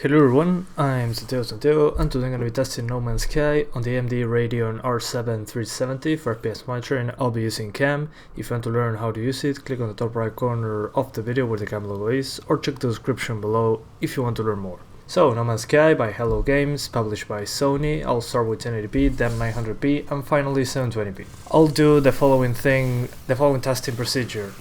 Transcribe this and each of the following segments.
Hello everyone, I'm Santiago and today I'm going to be testing No Man's Sky on the AMD Radeon R7 370 for FPS monitoring. I'll be using CAM. If you want to learn how to use it, click on the top right corner of the video where the CAM logo is, or check the description below if you want to learn more. So, No Man's Sky by Hello Games, published by Sony. I'll start with 1080p, then 900p, and finally 720p. I'll do the following testing procedure.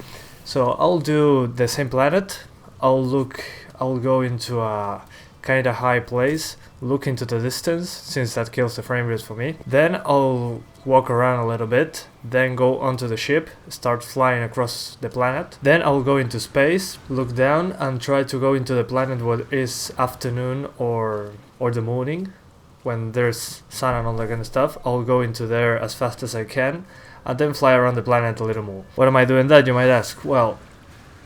So I'll do the same planet. I'll go into a kinda high place, look into the distance, since that kills the frame rate for me. Then I'll walk around a little bit, then go onto the ship, start flying across the planet. Then I'll go into space, look down, and try to go into the planet when it's afternoon or the morning, when there's sun and all that kind of stuff. I'll go into there as fast as I can, and then fly around the planet a little more. What am I doing that, you might ask? Well,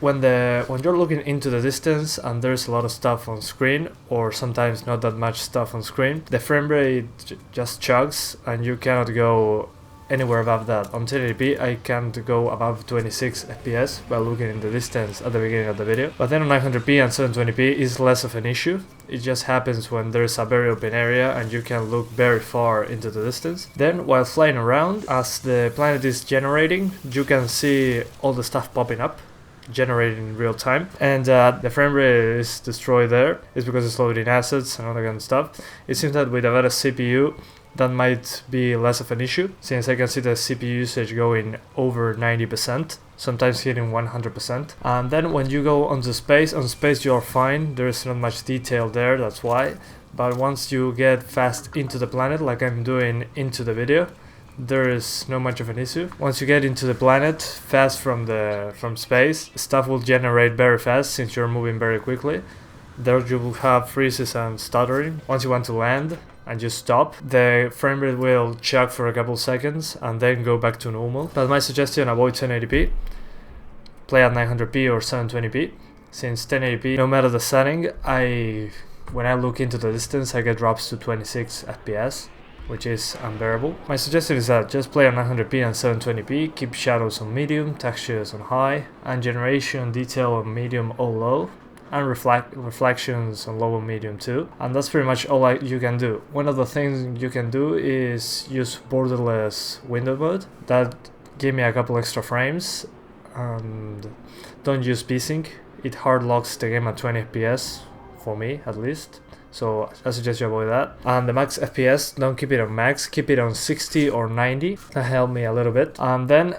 when you're looking into the distance and there's a lot of stuff on screen, or sometimes not that much stuff on screen, the frame rate just chugs and you cannot go anywhere above that. On 1080p I can't go above 26 FPS while looking in the distance at the beginning of the video. But then on 900p and 720p is less of an issue. It just happens when there's a very open area and you can look very far into the distance. Then while flying around, as the planet is generating, you can see all the stuff popping up, generated in real time, and the frame rate is destroyed there. It's because it's loading assets and all that kind of stuff. It seems that with a better CPU that might be less of an issue, since I can see the CPU usage going over 90%, sometimes hitting 100%. And then when you go onto space, on space you're fine, there's not much detail there, that's why. But once you get fast into the planet, like I'm doing into the video, there is not much of an issue. Once you get into the planet fast from space, stuff will generate very fast since you're moving very quickly. There you will have freezes and stuttering. Once you want to land and you stop, the frame rate will chug for a couple seconds and then go back to normal. But my suggestion, avoid 1080p, play at 900p or 720p, since 1080p, no matter the setting, when I look into the distance I get drops to 26 FPS, which is unbearable. My suggestion is that just play on 900p and 720p, keep shadows on medium, textures on high, and generation detail on medium or low, and reflections on low and medium too. And that's pretty much all you can do. One of the things you can do is use borderless window mode. That gave me a couple extra frames. And don't use VSync. It hard locks the game at 20 FPS, for me at least. So I suggest you avoid that. And the max FPS, don't keep it on max, keep it on 60 or 90. That helped me a little bit. And then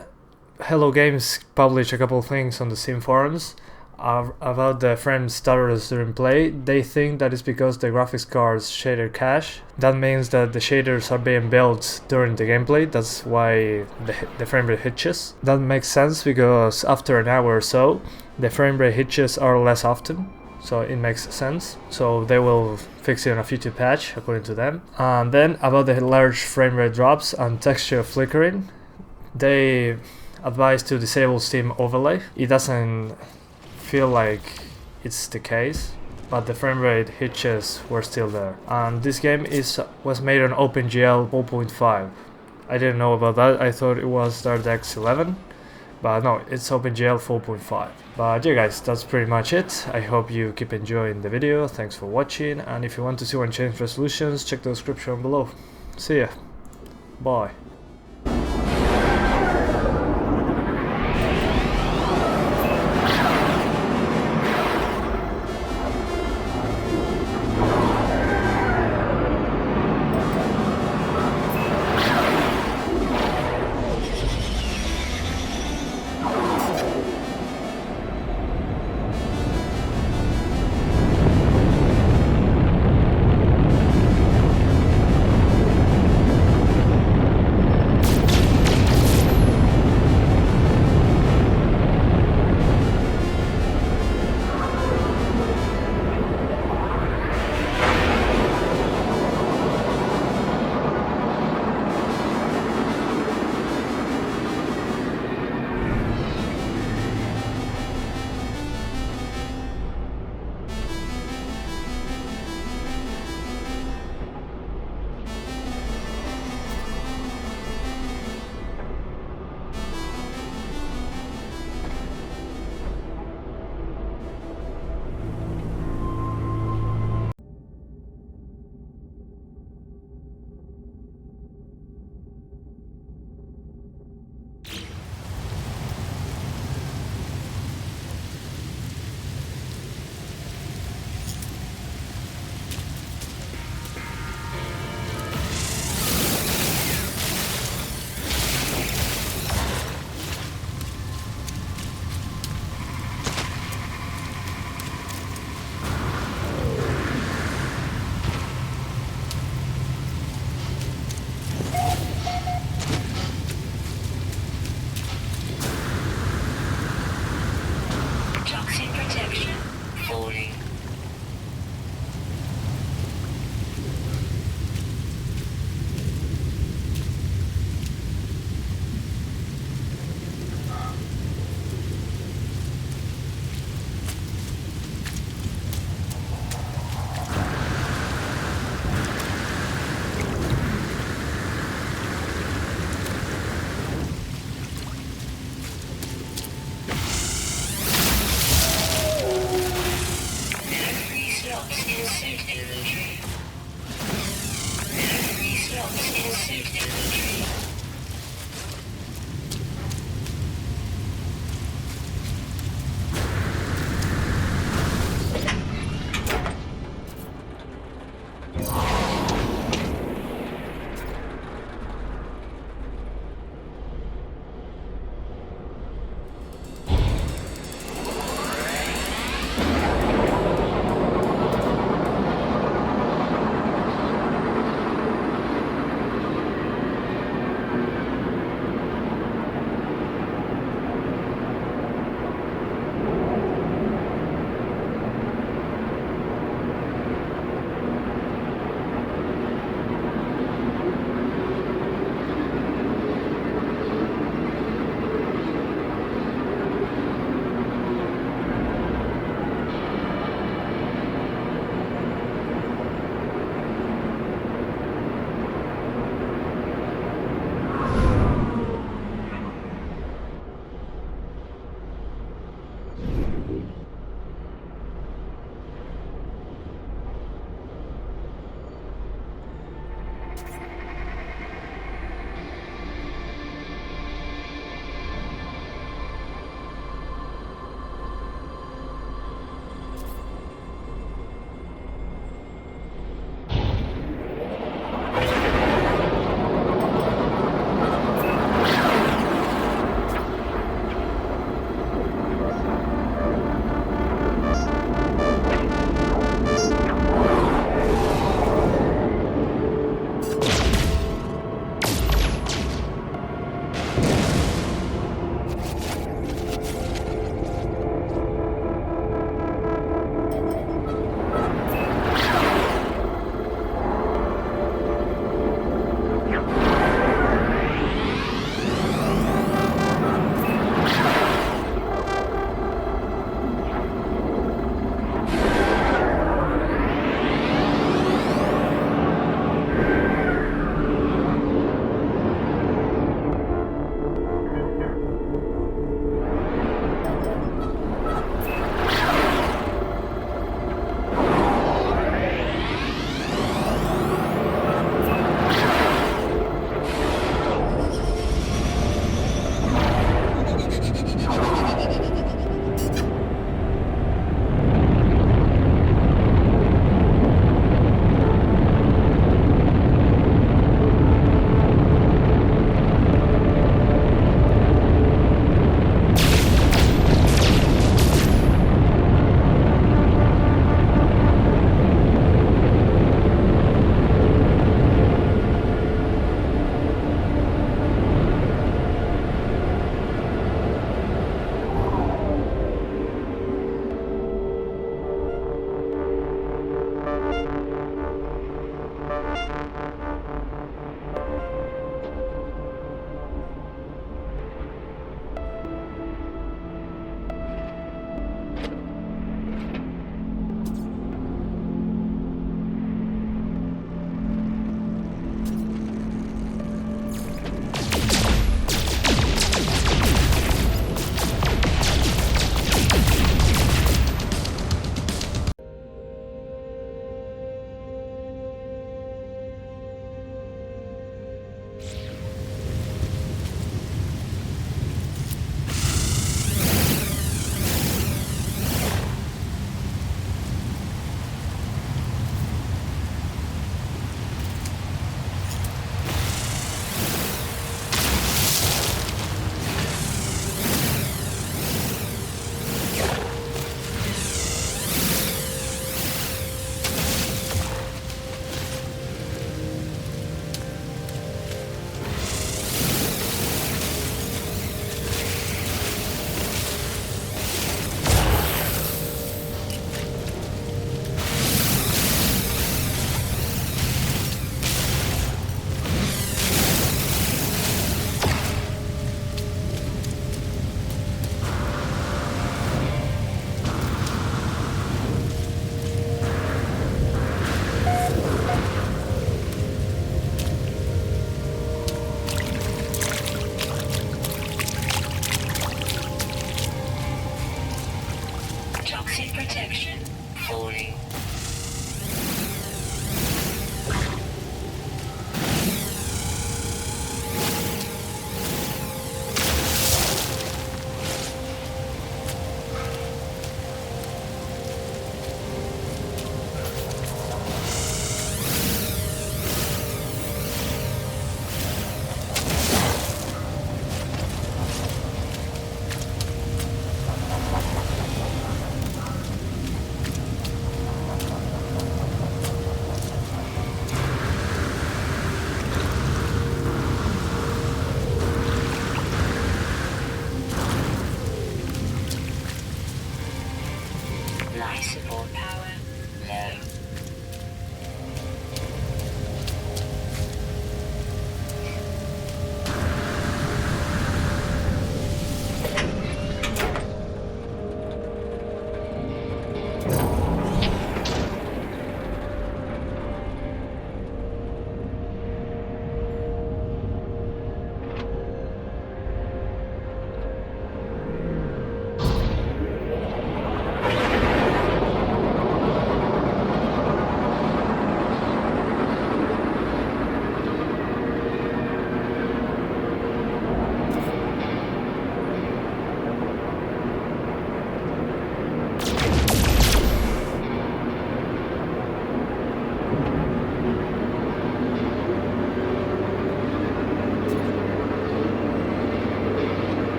Hello Games published a couple of things on the Steam forums about the frame stutters during play. They think that it's because the graphics card's shader cache. That means that the shaders are being built during the gameplay. That's why the frame rate hitches. That makes sense because after an hour or so, the frame rate hitches are less often. So it makes sense. So they will fix it on a future patch, according to them. And then about the large frame rate drops and texture flickering, they advise to disable Steam overlay. It doesn't feel like it's the case, but the frame rate hitches were still there. And this game was made on OpenGL 4.5. I didn't know about that. I thought it was DirectX 11. But no, it's OpenGL 4.5. But yeah guys, that's pretty much it. I hope you keep enjoying the video. Thanks for watching, and if you want to see unchanged resolutions, check the description below. See ya. Bye.